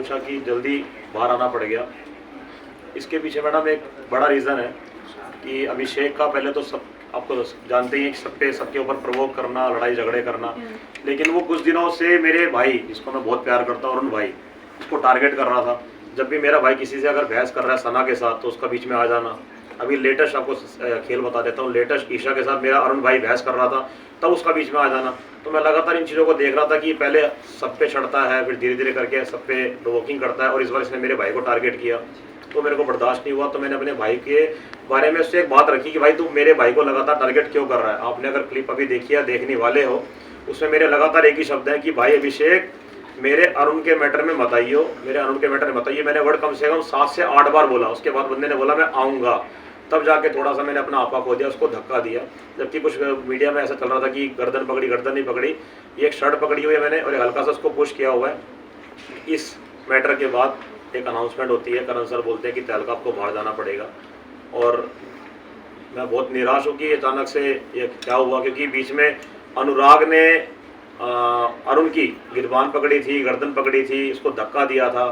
पूछा कि जल्दी बाहर आना पड़ गया। इसके पीछे मैडम एक बड़ा रीज़न है कि अभिषेक का पहले तो सब आपको जानते ही हैं कि सबके ऊपर प्रवोक करना, लड़ाई झगड़े करना, लेकिन वो कुछ दिनों से मेरे भाई, जिसको मैं बहुत प्यार करता हूँ, अरुण भाई, उसको टारगेट कर रहा था। जब भी मेरा भाई किसी से अगर बहस कर रहा है सना के साथ, तो उसका बीच में आ जाना। अभी लेटेस्ट आपको खेल बता देता हूँ, लेटेस्ट ईशा के साथ मेरा अरुण भाई बहस कर रहा था, तब उसका बीच में आ जाना। तो मैं लगातार इन चीज़ों को देख रहा था कि पहले सब पे चढ़ता है, फिर धीरे धीरे करके सब पे प्रोवोकिंग करता है, और इस बार इसने मेरे भाई को टारगेट किया। तो मेरे को बर्दाश्त नहीं हुआ, तो मैंने अपने भाई के बारे में उससे एक बात रखी कि भाई तू मेरे भाई को लगातार टारगेट क्यों कर रहा है। आपने अगर क्लिप अभी देखी है, देखने वाले हो, उसमें मेरे लगातार एक ही शब्द है कि भाई अभिषेक, मेरे अरुण के मैटर में मत आइयो, मेरे अरुण के मैटर में मत आइए। मैंने वर्ड कम से कम 7 से 8 बार बोला। उसके बाद बंदे ने बोला मैं आऊँगा, तब जाके थोड़ा सा मैंने अपना आपा खो दिया, उसको धक्का दिया। जबकि कुछ मीडिया में ऐसा चल रहा था कि गर्दन पकड़ी, गर्दन नहीं पकड़ी, ये एक शर्ट पकड़ी हुई है मैंने, और हल्का सा उसको पुश किया हुआ है। इस मैटर के बाद एक अनाउंसमेंट होती है, करण सर बोलते हैं कि तहलका आपको बाहर जाना पड़ेगा। और मैं बहुत निराश हूँ कि अचानक से ये क्या हुआ, क्योंकि बीच में अनुराग ने अरुण की गिरबान पकड़ी थी, गर्दन पकड़ी थी, उसको धक्का दिया था।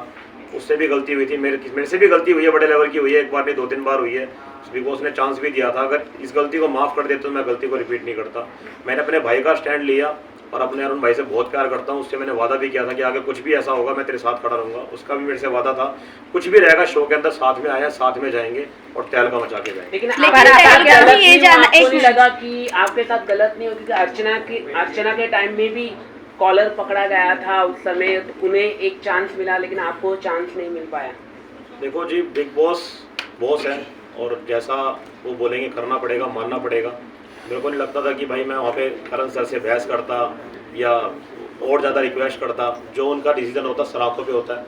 उससे भी गलती हुई थी, मेरे से भी गलती हुई है, बड़े लेवल की हुई है, एक बार नहीं 2-3 बार हुई है। बिग बॉस ने चांस भी दिया था, अगर इस गलती को माफ़ कर देते तो मैं गलती को रिपीट नहीं करता। मैंने अपने भाई का स्टैंड लिया, और अपने अरुण भाई से बहुत प्यार करता हूँ। उससे मैंने वादा भी किया था कि आगे कुछ भी ऐसा होगा मैं तेरे साथ खड़ा रहूँगा। उसका भी मेरे से वादा था, कुछ भी रहेगा शो के अंदर साथ में आया, साथ में जाएंगे और तहलका मचा के जाएंगे। लेकिन आपको लगा कि आपके साथ गलत नहीं हो, क्योंकि अर्चना के टाइम में भी कॉलर पकड़ा गया था, उस समय उन्हें एक चांस मिला, लेकिन आपको चांस नहीं मिल पाया। देखो जी, बिग बॉस बॉस है, और जैसा वो बोलेंगे करना पड़ेगा, मानना पड़ेगा। मेरे को नहीं लगता था कि भाई मैं वहाँ पे करण सर से बहस करता या और ज़्यादा रिक्वेस्ट करता। जो उनका डिसीजन होता सराखों पे होता है।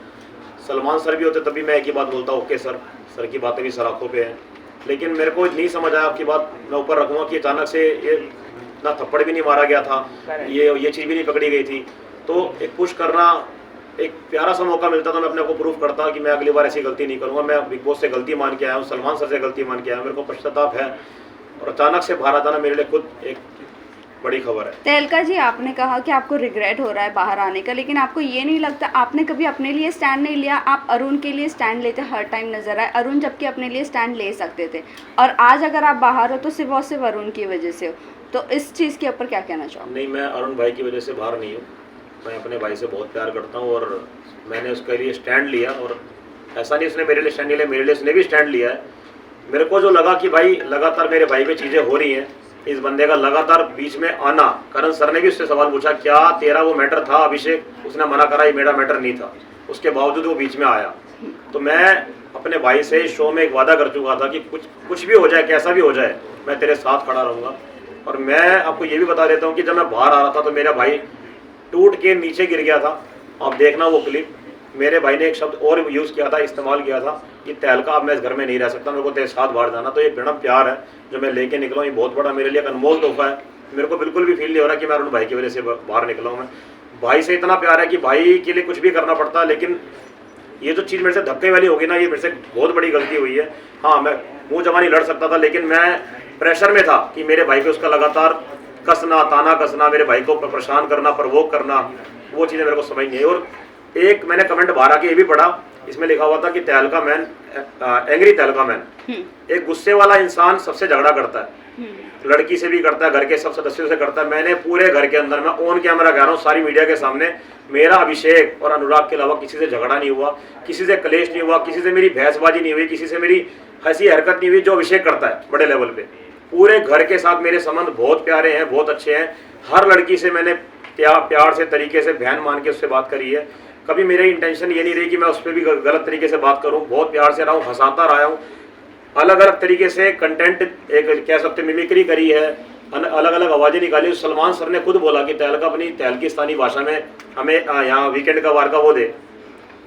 सलमान सर भी होते तभी मैं एक ही बात बोलता, ओके सर की बातें भी सराखों पे हैं। लेकिन मेरे को नहीं समझ आया, आपकी बात मैं ऊपर रखूँगा, कि अचानक से ये ना थप्पड़ भी नहीं मारा गया था, ये चीज़ भी नहीं पकड़ी गई थी। तो एक पुश करना, एक प्यारा सा मौका मिलता, तो मैं अपने को प्रूफ करता कि मैं अगली बार ऐसी गलती नहीं करूँगा। मैं बिग बॉस से गलती मान के आया हूँ, सलमान सर से गलती मान के आया हूँ, मेरे को पश्चाताप है। और अचानक से बाहर आना मेरे लिए खुद एक बड़ी खबर है। तहलका जी, आपने कहा कि आपको रिग्रेट हो रहा है बाहर आने का, लेकिन आपको ये नहीं लगता आपने कभी अपने लिए स्टैंड नहीं लिया? आप अरुण के लिए स्टैंड लेते हर टाइम नजर आए, अरुण जबकि अपने लिए स्टैंड ले सकते थे, और आज अगर आप बाहर हो तो सिर्फ और सिर्फ अरुण की वजह से हो। तो इस चीज़ के ऊपर क्या कहना चाहोगे? नहीं, मैं अरुण भाई की वजह से बाहर नहीं हूँ। मैं अपने भाई से बहुत प्यार करता हूँ, और मैंने उसके लिए स्टैंड लिया। और ऐसा नहीं उसने मेरे लिए स्टैंड लिया, मेरे लिए उसने भी स्टैंड लिया है। मेरे को जो लगा कि भाई लगातार मेरे भाई पे चीज़ें हो रही हैं, इस बंदे का लगातार बीच में आना। करण सर ने भी उससे सवाल पूछा, क्या तेरा वो मैटर था अभिषेक? उसने मना करा, ये मेरा मैटर नहीं था। उसके बावजूद वो बीच में आया। तो मैं अपने भाई से शो में एक वादा कर चुका था कि कुछ भी हो जाए, कैसा भी हो जाए, मैं तेरे साथ खड़ा रहूँगा। और मैं आपको ये भी बता देता हूँ कि जब मैं बाहर आ रहा था तो मेरा भाई टूट के नीचे गिर गया था। आप देखना वो क्लिप। मेरे भाई ने एक शब्द और यूज़ किया था, इस्तेमाल किया था कि तहलका अब मैं इस घर में नहीं रह सकता, मेरे को तेरे साथ बाहर जाना। तो ये बड़ा प्यार है जो मैं लेके निकला हूँ, ये बहुत बड़ा मेरे लिए एक अनमोल तोहफा है। मेरे को बिल्कुल भी फील नहीं हो रहा कि मैं अरुण भाई की वजह से बाहर निकला हूँ। मैं भाई से इतना प्यार है कि भाई के लिए कुछ भी करना पड़ता है। लेकिन ये जो चीज़ मेरे से धक्के वाली होगी ना, ये मेरे से बहुत बड़ी गलती हुई है। हाँ, मैं मुँह जमा नहीं लड़ सकता था, लेकिन मैं प्रेशर में था कि मेरे भाई पे उसका लगातार कसना, ताना कसना, मेरे भाई को परेशान करना, प्रवोक करना, वो चीज़ें मेरे को समझ नहीं आई। और एक मैंने कमेंट बाहर आके ये भी पढ़ा, इसमें लिखा हुआ था कि तहलका मैन, एंग्री तहलका मैन, एक गुस्से वाला इंसान सबसे झगड़ा करता है, लड़की से भी करता है, घर के सब सदस्यों से करता है। मैंने पूरे घर के अंदर, मैं ऑन कैमरा कह रहा हूँ, सारी मीडिया के सामने, मेरा अभिषेक और अनुराग के अलावा किसी से झगड़ा नहीं हुआ, किसी से कलेश नहीं हुआ, किसी से मेरी बहसबाजी नहीं हुई, किसी से मेरी हंसी हरकत नहीं हुई, जो अभिषेक करता है बड़े लेवल पे। पूरे घर के साथ मेरे संबंध बहुत प्यारे हैं, बहुत अच्छे हैं। हर लड़की से मैंने प्यार से, तरीके से, बहन मान के उससे बात करी है। कभी मेरी इंटेंशन ये नहीं रही कि मैं उस पर भी गलत तरीके से बात करूं। बहुत प्यार से रहा हूँ, हंसाता रहा हूँ, अलग अलग तरीके से कंटेंट, एक कह सकते मिमिक्री करी है, अलग अलग आवाज़ें निकाली। सलमान सर ने खुद बोला कि तहलका अपनी तहलकिस्तानी भाषा में हमें यहाँ वीकेंड का वार का वो दे,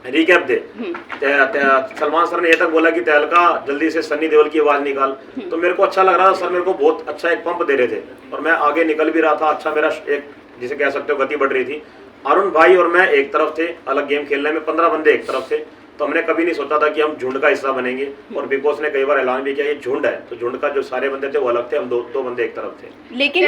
रिकैप दे। सलमान सर ने ये तक बोला कि तहलका जल्दी से सन्नी देओल की आवाज़ निकाल। तो मेरे को अच्छा लग रहा था, सर मेरे को बहुत अच्छा एक पंप दे रहे थे, और मैं आगे निकल भी रहा था। अच्छा, मेरा एक जिसे कह सकते हो गति बढ़ रही थी। अरुण भाई और मैं एक तरफ थे, अलग गेम खेलने में 15 बंदे एक तरफ थे। तो हमने कभी नहीं सोचा था कि हम झुंड का हिस्सा बनेंगे। और बिग बॉस ने कई बार ऐलान भी किया ये झुंड है, तो झुंड का जो सारे बंदे थे वो अलग थे, हम दो बंदे एक तरफ थे। लेकिन